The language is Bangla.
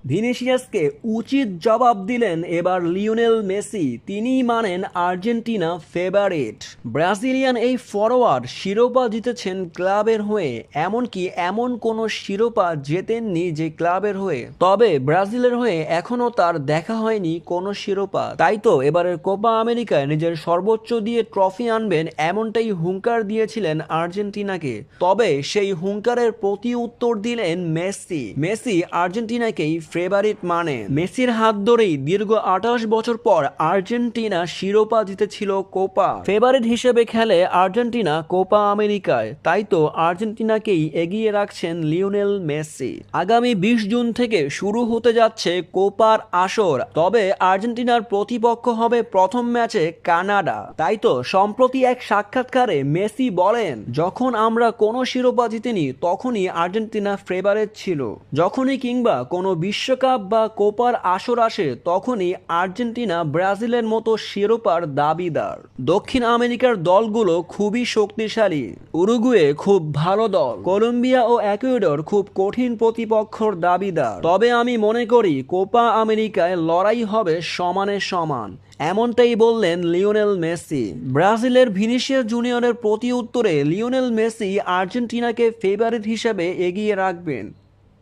ভিনিসিয়াসকে উচিত জবাব দিলেন এবার লিওনেল মেসি। তিনিই মানেন আর্জেন্টিনা ফেভারিট। ব্রাজিলিয়ান এই ফরোয়ার্ড শিরোপা জিতেছেন ক্লাবের হয়ে, এমনকি এমন কোনো শিরোপা জেতেননি যে ক্লাবের হয়ে। তবে ব্রাজিলের হয়ে এখনও তার দেখা হয়নি কোনো শিরোপা। তাই তো এবারের কোপা আমেরিকায় নিজের সর্বোচ্চ দিয়ে ট্রফি আনবেন এমনটাই হুঙ্কার দিয়েছিলেন আর্জেন্টিনাকে। তবে সেই হুঙ্কারের প্রতি উত্তর দিলেন মেসি। মেসি আর্জেন্টিনাকেই ফেভারিট মানে। মেসির হাত ধরেই দীর্ঘ 28 বছর পর আর্জেন্টিনা শিরোপা জিতেছিল কোপা। ফেভারিট হিসেবে খেলে আর্জেন্টিনা কোপা আমেরিকায়, তাই তো আর্জেন্টিনাকেই এগিয়ে রাখছেন লিওনেল মেসি। আগামী 20 জুন থেকে শুরু হতে যাচ্ছে কোপার আসর। তবে আর্জেন্টিনার প্রতিপক্ষ হবে প্রথম ম্যাচে কানাডা। তাই তো সম্প্রতি এক সাক্ষাৎকারে মেসি বলেন, যখন আমরা কোনো শিরোপা জিতিনি তখনই আর্জেন্টিনা ফেভারিট ছিল। যখনই কিংবা কোনো বিশ্বকাপ বা কোপার আসর আসে তখনই আর্জেন্টিনা ব্রাজিলের মতো শিরোপার দাবিদার। দক্ষিণ আমেরিকার দলগুলো খুবই শক্তিশালী। উরুগুয়ে খুব ভালো দল, কলম্বিয়া ও ইকুয়েডর খুব কঠিন প্রতিপক্ষর দাবিদার। তবে আমি মনে করি কোপা আমেরিকায় লড়াই হবে সমানে সমান, এমনটাই বললেন লিওনেল মেসি। ব্রাজিলের ভিনিসিয়াস জুনিয়রের প্রতি উত্তরে লিওনেল মেসি আর্জেন্টিনাকে ফেভারিট হিসেবে এগিয়ে রাখবেন।